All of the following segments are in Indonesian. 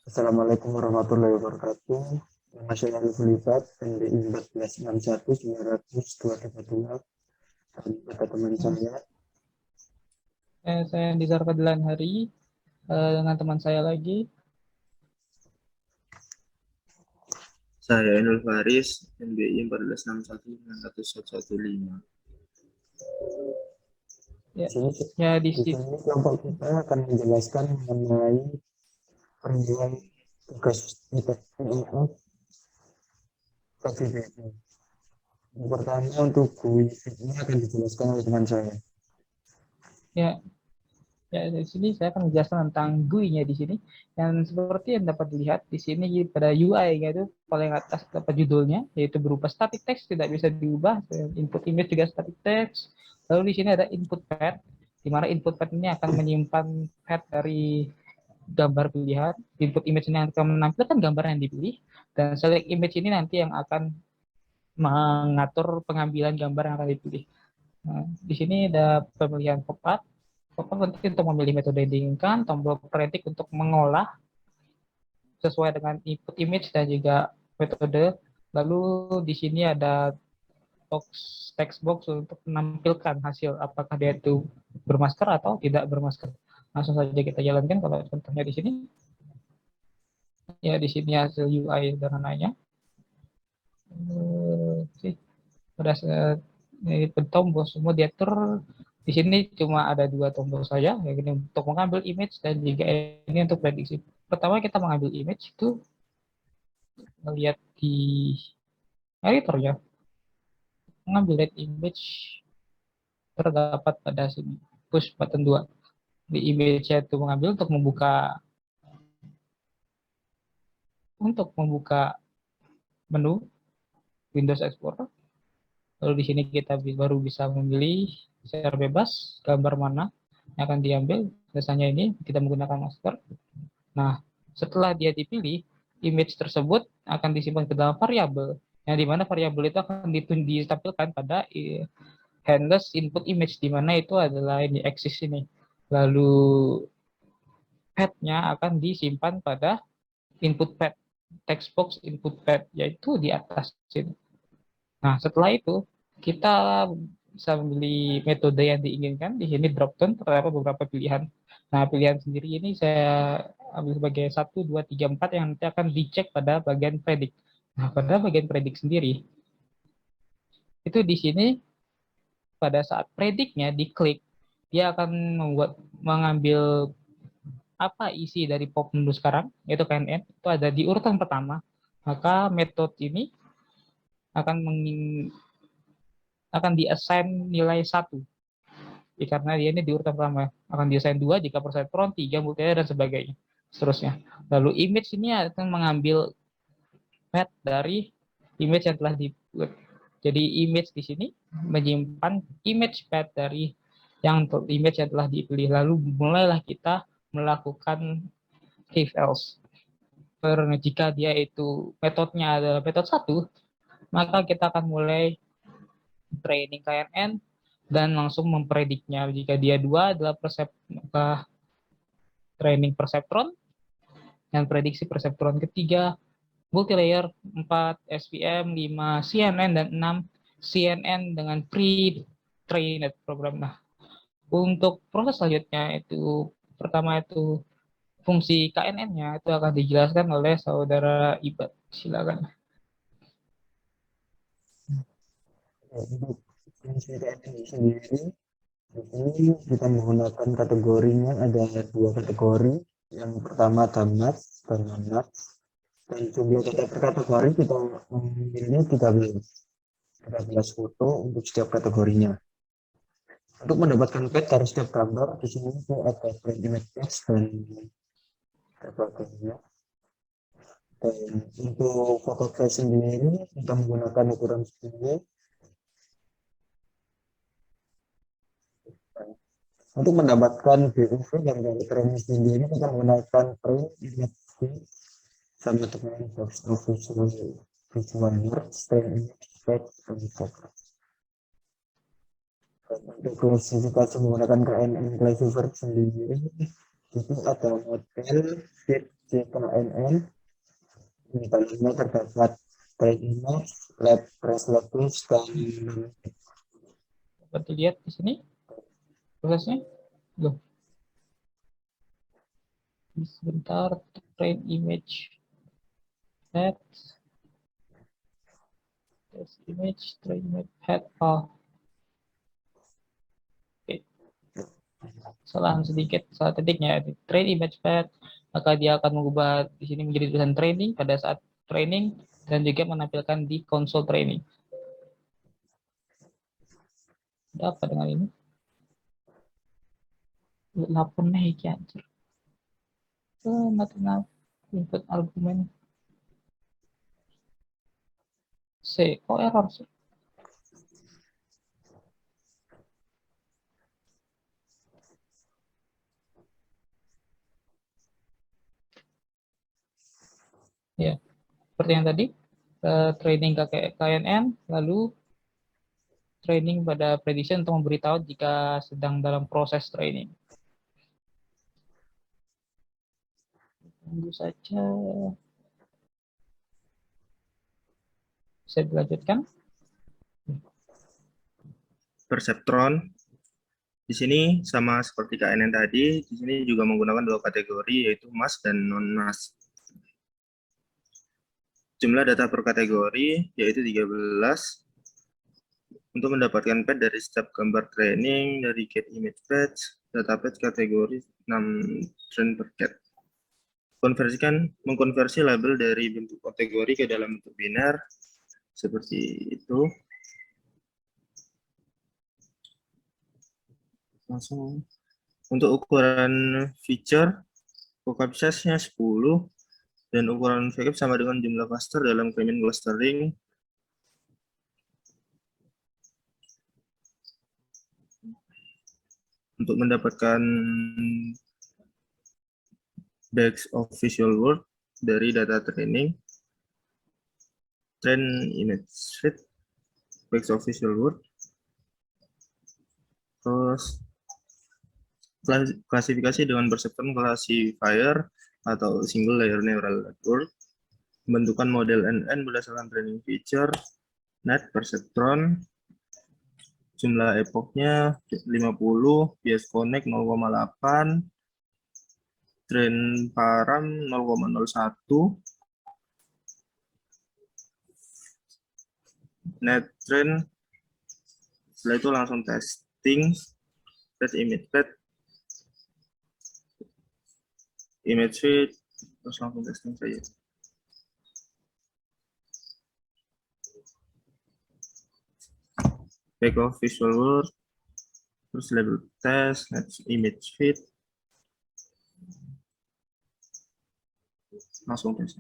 Assalamualaikum warahmatullahi wabarakatuh. Nama saya Alif Lipat, NBI 1461-900-232. Kata teman saya, Saya Dizar Fadlan Hari dengan teman saya lagi. Saya Enul Faris, NBI 14619115. Ya, di sini, ya di di situ. sini kelompok kita akan menjelaskan mengenai penjualan tugas IPS KBBI. Yang pertama untuk GUI ini akan dijelaskan oleh teman saya. Ya, ya di sini saya akan menjelaskan tentang GUI-nya di sini. Yang seperti yang dapat dilihat di sini pada UI-nya itu paling atas dapat judulnya yaitu berupa static text tidak bisa diubah. Input image juga static text. Lalu di sini ada input path di mana input path ini akan menyimpan path dari gambar pilihan. Input image ini akan menampilkan gambar yang dipilih dan select image ini nanti yang akan mengatur pengambilan gambar yang akan dipilih. Nah, di sini ada pemilihan pop-up. Pop-up nanti untuk memilih metode yang diinginkan, tombol predict untuk mengolah sesuai dengan input image dan juga metode. Lalu di sini ada box text box untuk menampilkan hasil apakah dia itu bermasker atau tidak bermasker. Langsung saja kita jalankan kalau contohnya di sini. Ya di sini hasil UI sederhananya. Sih pada saat ini tombol semua diatur di sini cuma ada dua tombol saja, ini untuk mengambil image dan juga ini untuk prediksi. Pertama kita mengambil image itu melihat di editor ya, mengambil red image terdapat pada sini push button 2 di image itu mengambil untuk membuka menu Windows Explorer. Lalu di sini kita baru bisa memilih secara bebas gambar mana yang akan diambil. Biasanya ini kita menggunakan masker. Nah, setelah dia dipilih, image tersebut akan disimpan ke dalam variabel, yang dimana variabel itu akan ditampilkan pada handles input image, dimana itu adalah ini axis ini. Lalu path-nya akan disimpan pada input path, text box input path, yaitu di atas sini. Nah, setelah itu kita bisa memilih metode yang diinginkan. Di sini drop down terdapat beberapa pilihan. Nah, pilihan sendiri ini saya ambil sebagai 1, 2, 3, 4 yang nanti akan dicek pada bagian predict. Nah, pada bagian predict sendiri, itu di sini pada saat predictnya diklik, dia akan mengambil apa isi dari pop menu sekarang, yaitu KNN, itu ada di urutan pertama. Maka metode ini akan akan di-assign nilai 1. Ya, karena dia ini di urutan pertama. Akan di-assign 2 jika perseptron, 3 multilayer, dan sebagainya. Seterusnya. Lalu image ini akan mengambil path dari image yang telah dibuat. Jadi image di sini menyimpan image path dari image yang telah dipilih. Lalu mulailah kita melakukan if else. Jika dia itu metodenya adalah metode 1, maka kita akan mulai training KNN dan langsung memprediknya. Jika dia 2 adalah training perseptron dan prediksi perseptron ketiga, multilayer 4 SVM, 5 CNN, dan 6 CNN dengan pre-trained program. Nah, untuk proses selanjutnya itu pertama itu fungsi KNN-nya itu akan dijelaskan oleh saudara Ibad. Silakan. Untuk fungsi KNN sendiri, di sini kita menggunakan kategorinya ada dua kategori. Yang pertama tamat dan manat. Dan jumlah kata per kategori kita memilih 13 foto untuk setiap kategorinya. Untuk mendapatkan pet dari setiap gambar di sini itu ada print image text dan sebagainya. Dan untuk foto flash sendiri kita menggunakan ukuran segini. Untuk mendapatkan BUV dan elektronik sendiri kita menggunakan print image sama dengan box visual merge dan image text dan foto. Untuk klasifikasi menggunakan KNN classifier sendiri itu ada model fit JKNN panel. Di panelnya terdapat train image, lab resolution, dan Dapat dilihat di sini prosesnya. Loh, sebentar, train image, head, test image, train image, head. Oh, oke. Salah sedikit, salah titiknya. Train image path, maka dia akan mengubah di sini menjadi tulisan training pada saat training dan juga menampilkan di konsol training. Ada apa dengan ini? Lapor naik ya, anjir. Not input argumen. Kok error sih? Ya, seperti yang tadi, training KNN, lalu training pada prediction untuk memberitahu jika sedang dalam proses training. Tunggu saja. Bisa dilanjutkan. Perceptron. Di sini sama seperti KNN tadi, di sini juga menggunakan dua kategori yaitu mass dan non-mass. Jumlah data per kategori yaitu 13. Untuk mendapatkan pad dari step gambar training, dari get image patch, data patch kategori 6 train per cat. Mengkonversi label dari bentuk kategori ke dalam bentuk biner, seperti itu. Langsung untuk ukuran feature, vocab size-nya 10, dan ukuran vocab sama dengan jumlah cluster dalam K-means clustering. Untuk mendapatkan bags of visual word dari data training, train image fit, bags of visual word, terus klasifikasi dengan perceptron classifier atau single layer neural network, pembentukan model NN berdasarkan training feature, net perceptron, jumlah epochnya 50, bias connect 0,8, train param 0,01, net train, setelah itu langsung testing, test image pad, image fit, terus langsung testing saja. Back of visual word, terus label test, next image fit, langsung tes.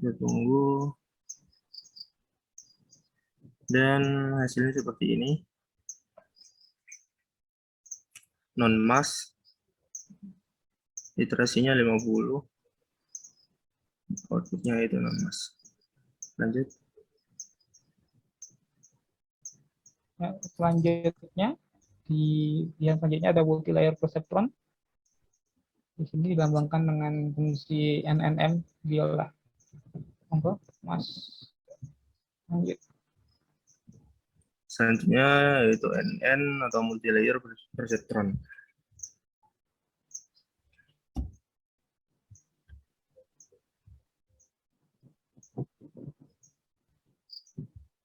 Kita tunggu. Dan hasilnya seperti ini. Non-mass. Iterasinya 50. Outputnya itu non-mass. Lanjut. Nah, selanjutnya, di yang selanjutnya ada multi-layer perceptron. Di sini dilambangkan dengan fungsi NNM biola. Monggo, Mas. Lanjut. Selanjutnya yaitu NN atau multi-layer perceptron.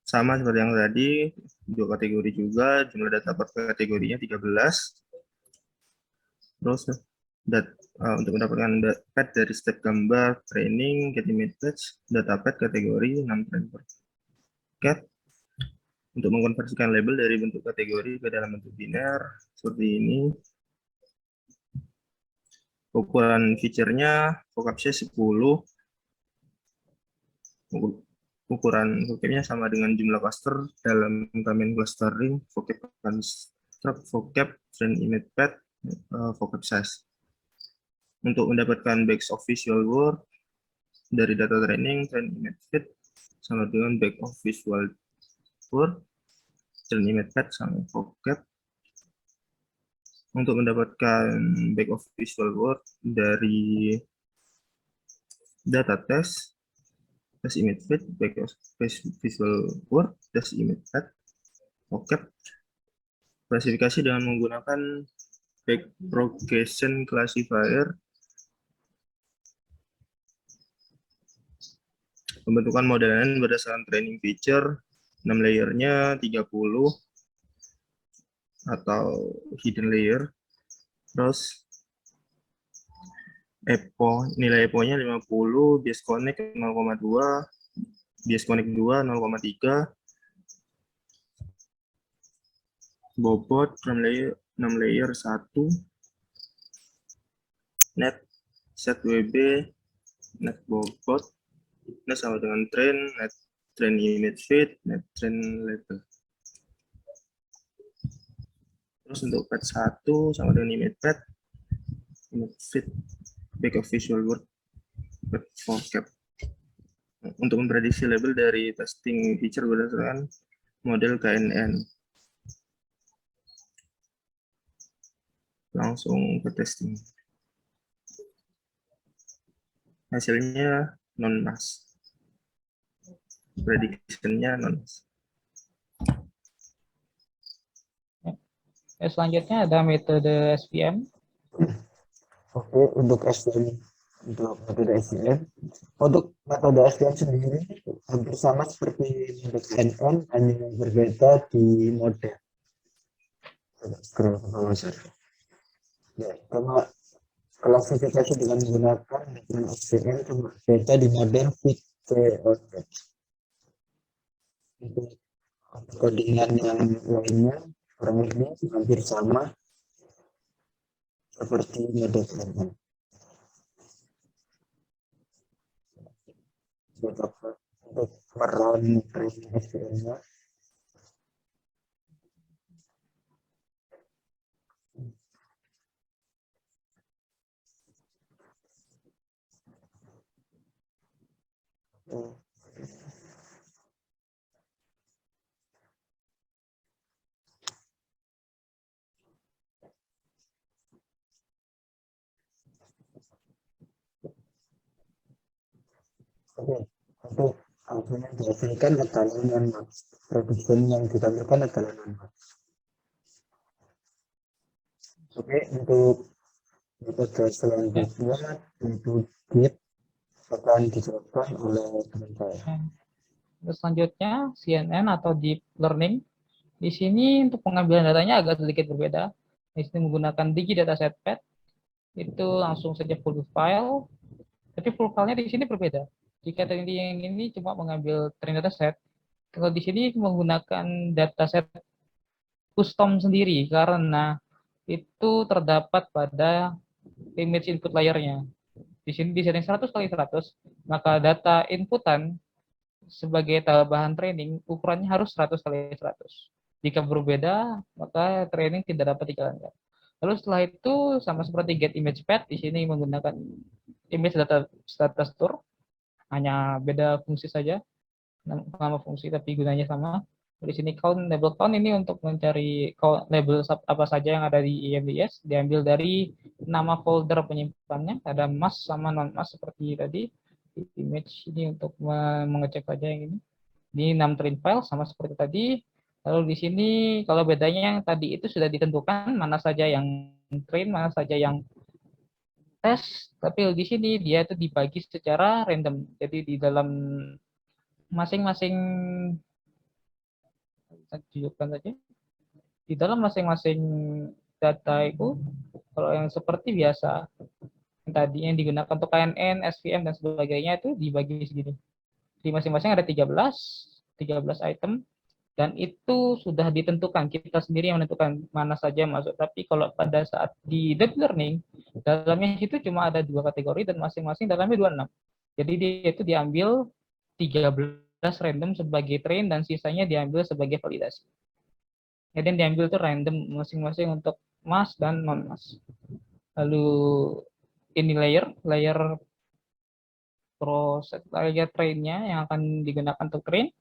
Sama seperti yang tadi, dua kategori juga, jumlah data per kategorinya 13. Terus untuk mendapatkan pad dari step gambar, training, get image patch, data pad kategori 6 train per cat. Untuk mengkonversikan label dari bentuk kategori ke dalam bentuk biner, seperti ini. Ukuran feature-nya, vocab size 10. Ukuran vocab-nya sama dengan jumlah cluster dalam K-means clustering, vocab construct, vocab, train image pad, vocab size. Untuk mendapatkan back of visual word dari data training, train image fit sama dengan back of visual word, train image fit sama vocab. Untuk mendapatkan back of visual word dari data test image fit, back of visual word, test image fit, vocab. Klasifikasi dengan menggunakan back propagation classifier. Pembentukan model N berdasarkan training feature, 6 layernya 30 atau hidden layer. Terus nilai EPO-nya 50, bias connect 0,2, bias connect 2 0,3, bobot 6 layer 1, net set WB, net bobot, net sama dengan train, net train image fit, net train label. Terus untuk pad 1 sama dengan image pad, image fit, back of visual word, pad vocab. Untuk memprediksi label dari testing feature berdasarkan model KNN. Langsung ke testing. Hasilnya non-mass. Prediction-nya non-mass. Selanjutnya ada metode SVM. Oke, untuk SVM, untuk metode SVM, untuk metode SVM sendiri hampir sama seperti metode KNN, hanya yang berbeda di model. Scroll ke bawah saja. Ya, karena klasifikasi dengan menggunakan metode SVM cuma beda di model fit object. Untuk codingan yang lainnya kurang lebih hampir sama seperti metode KNN. Untuk merun training SVM-nya oke, untuk angka yang dihasilkan adalah non-max. Prediction yang ditampilkan adalah non-max. Oke, untuk metode selanjutnya untuk git akan dijelaskan oleh teman saya. Selanjutnya CNN atau deep learning. Di sini untuk pengambilan datanya agak sedikit berbeda. Di sini menggunakan DigiDataSetPad. Itu langsung saja full file. Tapi full filenya di sini berbeda. Jika tadi yang ini cuma mengambil train dataset, kalau di sini menggunakan dataset custom sendiri karena itu terdapat pada image input layernya. Di sini di setting 100 kali 100, maka data inputan sebagai bahan training ukurannya harus 100 kali 100. Jika berbeda, maka training tidak dapat dijalankan. Lalu setelah itu sama seperti get image pad, di sini menggunakan image data store, hanya beda fungsi saja, nama fungsi tapi gunanya sama. Di sini label count ini untuk mencari label apa saja yang ada di EMBS, diambil dari nama folder penyimpanannya, ada mask sama non mask seperti tadi. Image ini untuk mengecek saja yang ini. Ini 6 train file sama seperti tadi. Lalu di sini kalau bedanya yang tadi itu sudah ditentukan mana saja yang train, mana saja yang tes, tapi di sini dia itu dibagi secara random. Jadi di dalam masing-masing, kita tunjukkan saja, di dalam masing-masing data itu, kalau yang seperti biasa, yang tadi yang digunakan untuk KNN, SVM, dan sebagainya itu dibagi segini. Di masing-masing ada 13 item, dan itu sudah ditentukan, kita sendiri yang menentukan mana saja yang masuk. Tapi kalau pada saat di deep learning, dalamnya itu cuma ada 2 kategori dan masing-masing dalamnya 26. Jadi dia itu diambil 13 random sebagai train dan sisanya diambil sebagai validasi. Jadi yang diambil itu random masing-masing untuk mask dan non mask. Lalu ini layer proses layer trainnya yang akan digunakan untuk train.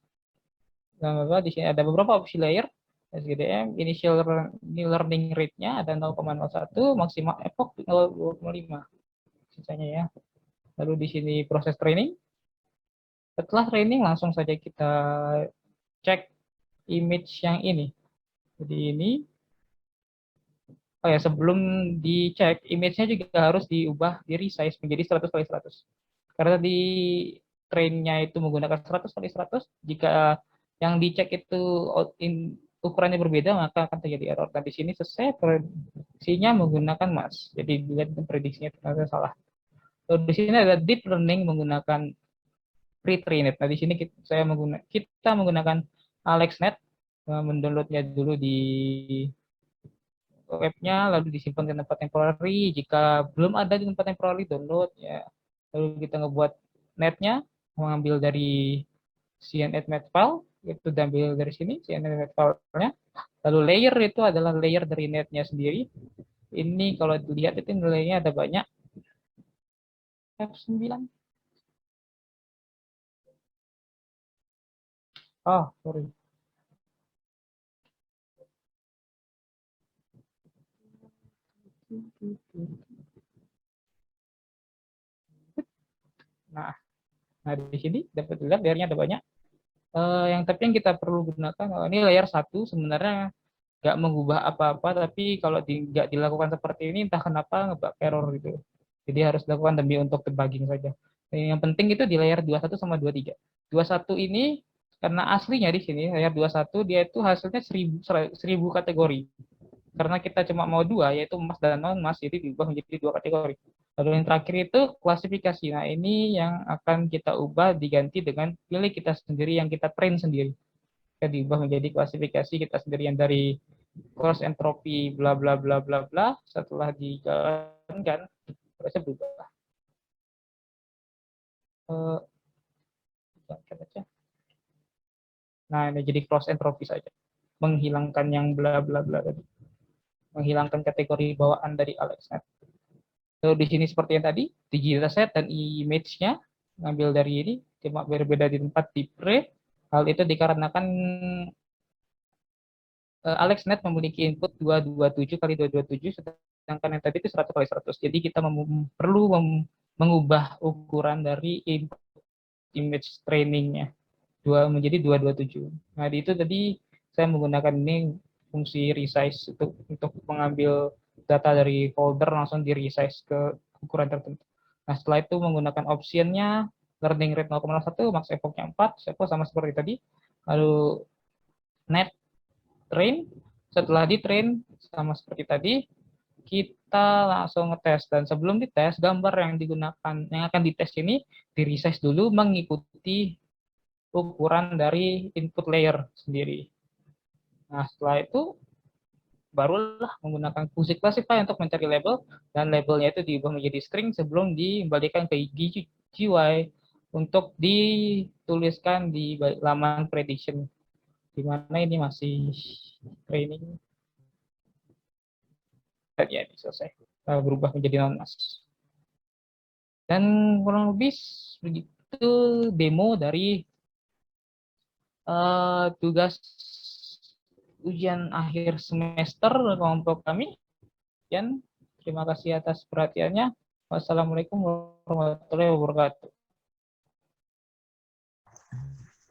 Dan di sini ada beberapa opsi layer. SGDM, initial learning rate-nya ada 0,01, maksimal epoch 0,25. Sisanya ya. Lalu di sini proses training. Setelah training langsung saja kita cek image yang ini. Jadi ini, oh ya, sebelum dicek image-nya juga harus diubah, di resize menjadi 100x100. Karena di train-nya itu menggunakan 100x100, jika yang dicek itu ukurannya berbeda maka akan terjadi error. Nah di sini selesai prediksinya menggunakan mass. Jadi dilihat prediksinya ternyata salah. Lalu di sini ada deep learning menggunakan pre-trained. Nah di sini kita menggunakan AlexNet, mendownloadnya dulu di webnya, lalu disimpan ke tempat temporary. Jika belum ada di tempat temporary, download ya. Lalu kita ngebuat netnya, mengambil dari CNET file, itu diambil dari sini CNET file-nya. Lalu layer itu adalah layer dari netnya sendiri. Ini kalau dilihat itu nilainya ada banyak. F9. Oh, sorry. Nah di sini dapat dilihat layernya ada banyak. Yang kita perlu gunakan, ini layer 1 sebenarnya nggak mengubah apa-apa, tapi kalau nggak dilakukan seperti ini entah kenapa ngebug error gitu. Jadi harus dilakukan demi untuk debugging saja. Yang penting itu di layer 21 sama 23. 21 ini karena aslinya di sini layer 21 dia itu hasilnya 1000 kategori. Karena kita cuma mau 2 yaitu emas dan non emas, jadi diubah menjadi 2 kategori. Lalu yang terakhir itu klasifikasi. Nah, ini yang akan kita ubah diganti dengan pilih kita sendiri yang kita train sendiri. Kita diubah menjadi klasifikasi kita sendiri yang dari cross entropy bla bla bla bla bla. Setelah dijalankan, prosesnya berubah. Nah, ini jadi cross entropy saja. Menghilangkan yang bla bla bla tadi. Menghilangkan kategori bawaan dari AlexNet. Lalu di sini seperti yang tadi, di dataset dan image-nya ngambil dari ini, cuma berbeda di tempat di pre. Hal itu dikarenakan AlexNet memiliki input 227 kali 227, sedangkan yang tadi itu 100 kali 100. Jadi kita perlu mengubah ukuran dari input image trainingnya menjadi 227. Nah, di itu tadi saya menggunakan ini fungsi resize untuk mengambil data dari folder langsung di resize ke ukuran tertentu. Nah, setelah itu menggunakan optionnya learning rate 0,1, max epoch-nya 4, epoch sama seperti tadi. Lalu net train, setelah di train sama seperti tadi, kita langsung ngetes. Dan sebelum dites, gambar yang digunakan, yang akan dites ini di resize dulu mengikuti ukuran dari input layer sendiri. Nah, setelah itu barulah menggunakan fungsi classify untuk mencari label, dan labelnya itu diubah menjadi string sebelum dikembalikan ke GUI untuk dituliskan di laman prediction, di mana ini masih training. Ya, ini selesai. Berubah menjadi non-mass. Dan kurang lebih begitu demo dari tugas ujian akhir semester kelompok kami. Dan terima kasih atas perhatiannya. Wassalamualaikum warahmatullahi wabarakatuh.